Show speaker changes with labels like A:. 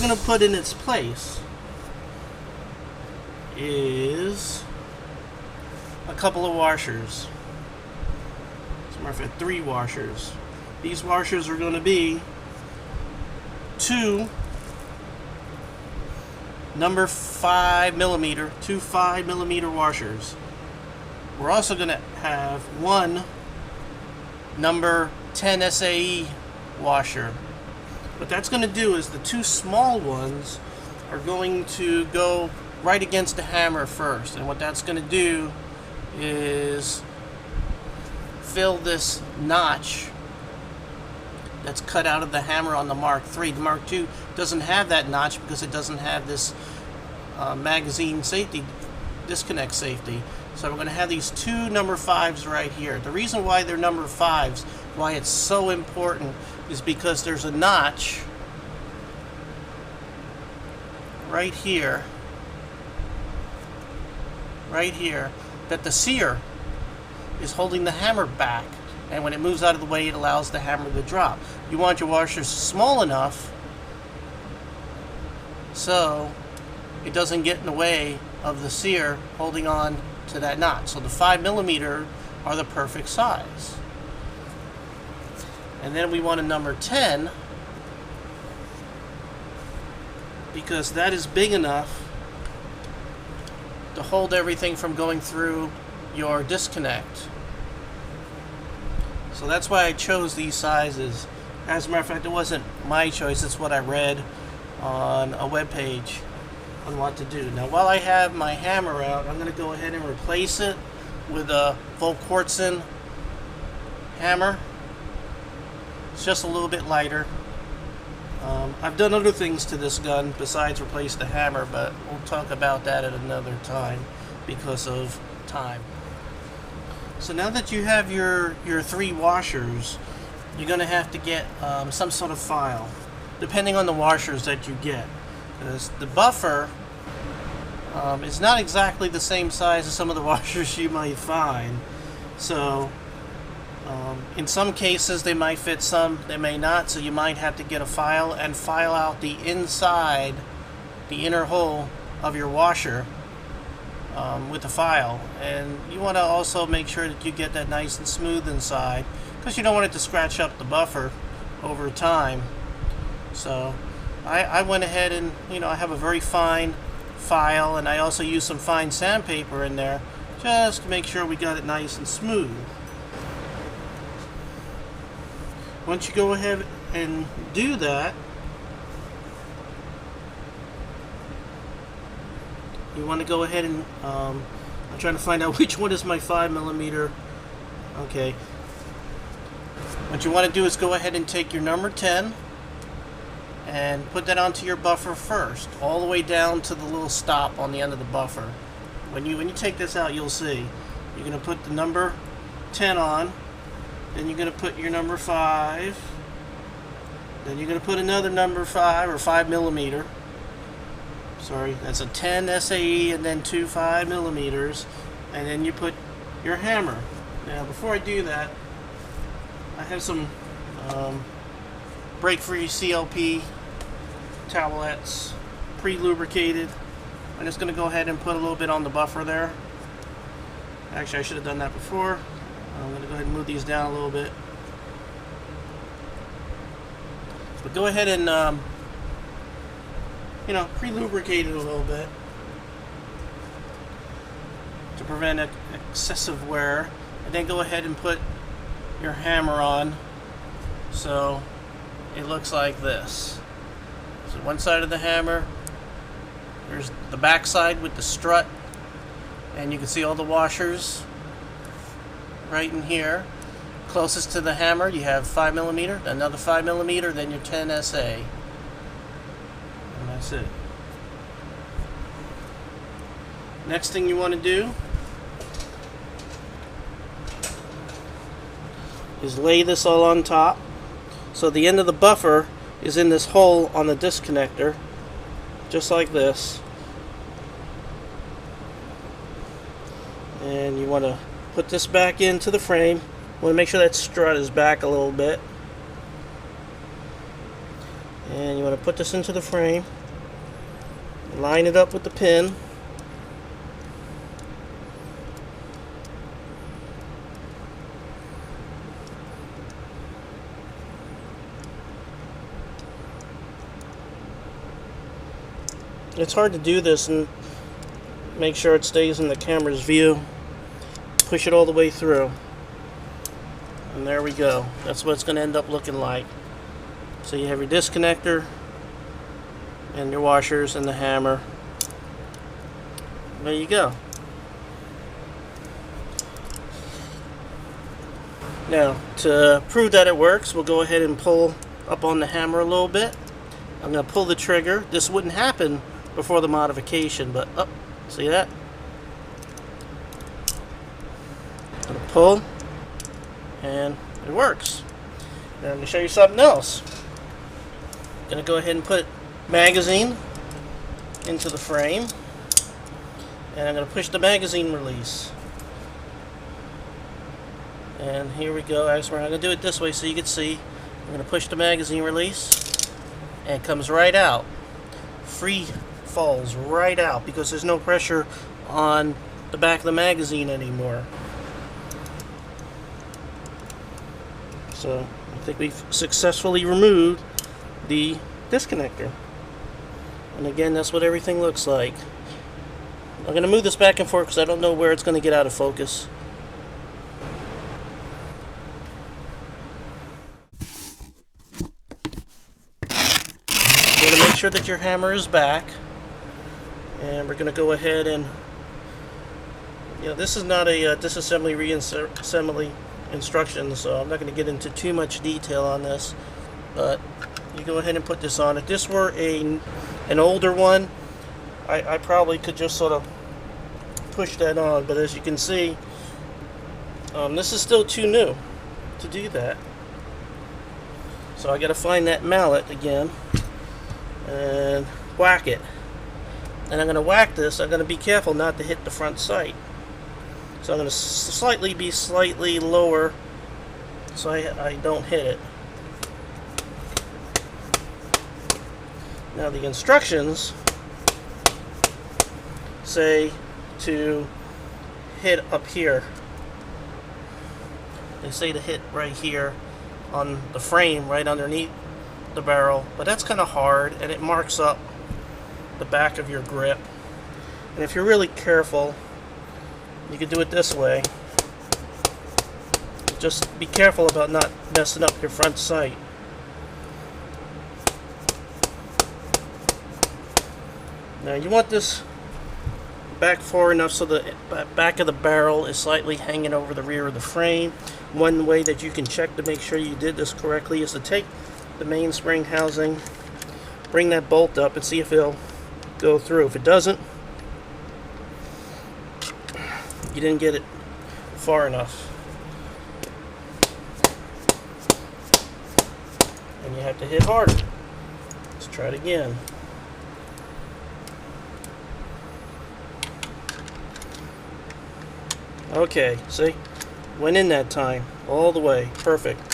A: going to put in its place is a couple of washers. As a matter of fact, 3 washers. These washers are going to be 2 number 5mm, 2 5mm washers. We're also going to have 1 number 10 SAE washer. What that's going to do is the 2 small ones are going to go right against the hammer first, and what that's going to do is fill this notch that's cut out of the hammer on the Mark III. The Mark II doesn't have that notch because it doesn't have this magazine safety, disconnect safety. So we're going to have these 2 number 5s right here. The reason why they're number 5s, why it's so important, is because there's a notch right here, that the sear is holding the hammer back, and when it moves out of the way, it allows the hammer to drop. You want your washers small enough so it doesn't get in the way of the sear holding on to that knot. So the 5mm are the perfect size. And then we want a number 10 because that is big enough to hold everything from going through your disconnect. So that's why I chose these sizes. As a matter of fact, it wasn't my choice, it's what I read on a web page on what to do. Now while I have my hammer out, I'm going to go ahead and replace it with a Volquartsen hammer. It's just a little bit lighter. I've done other things to this gun besides replace the hammer, but we'll talk about that at another time because of time. So now that you have your 3 washers, you're going to have to get some sort of file, depending on the washers that you get. Because the buffer is not exactly the same size as some of the washers you might find. So in some cases they might fit, some they may not, so you might have to get a file and file out the inside, the inner hole of your washer with the file. And you want to also make sure that you get that nice and smooth inside, because you don't want it to scratch up the buffer over time. So I went ahead and, I have a very fine file, and I also use some fine sandpaper in there just to make sure we got it nice and smooth. Once you go ahead and do that, you want to go ahead and I'm trying to find out which one is my 5mm. Okay, what you want to do is go ahead and take your number 10 and put that onto your buffer first, all the way down to the little stop on the end of the buffer. When you take this out, you'll see you're going to put the number 10 on, then you're going to put your number 5, then you're going to put another number 5 or 5mm. Sorry, that's a 10 SAE and then 2 5mm, and then you put your hammer. Now before I do that, I have some break-free CLP towelettes, pre-lubricated. I'm just going to go ahead and put a little bit on the buffer there. Actually, I should have done that before. I'm going to go ahead and move these down a little bit. But go ahead and pre-lubricate it a little bit to prevent excessive wear, and then go ahead and put your hammer on so it looks like this. So one side of the hammer, there's the back side with the strut, and you can see all the washers right in here. Closest to the hammer you have 5mm, another 5mm, then your 10 SA. And that's it. Next thing you want to do is lay this all on top. So the end of the buffer is in this hole on the disconnector, just like this. And you want to put this back into the frame. You want to make sure that strut is back a little bit. And you want to put this into the frame, line it up with the pin. It's hard to do this and make sure it stays in the camera's view. Push it all the way through. And there we go. That's what it's going to end up looking like. So you have your disconnector and your washers and the hammer. There you go. Now, to prove that it works, we'll go ahead and pull up on the hammer a little bit. I'm going to pull the trigger. This wouldn't happen before the modification, but up, see that? I'm going to pull, and it works. Now I'm going to show you something else. I'm going to go ahead and put magazine into the frame, and I'm going to push the magazine release. And here we go. Actually, I'm going to do it this way so you can see. I'm going to push the magazine release, and it comes right out. Free falls right out because there's no pressure on the back of the magazine anymore. So I think we've successfully removed the disconnector. And again, that's what everything looks like. I'm going to move this back and forth because I don't know where it's going to get out of focus. You're going to make sure that your hammer is back. And we're going to go ahead and, this is not a disassembly reassembly instruction, so I'm not going to get into too much detail on this, but you go ahead and put this on. If this were an older one, I probably could just sort of push that on, but as you can see, this is still too new to do that. So I got to find that mallet again and whack it. And I'm going to whack this. I'm going to be careful not to hit the front sight. So I'm going to be slightly lower so I don't hit it. Now the instructions say to hit up here. They say to hit right here on the frame right underneath the barrel, but that's kind of hard and it marks up the back of your grip. And if you're really careful, you can do it this way. Just be careful about not messing up your front sight. Now you want this back far enough so the back of the barrel is slightly hanging over the rear of the frame. One way that you can check to make sure you did this correctly is to take the mainspring housing, bring that bolt up and see if it'll go through. If it doesn't, you didn't get it far enough. And you have to hit harder. Let's try it again. Okay, see? Went in that time. All the way. Perfect.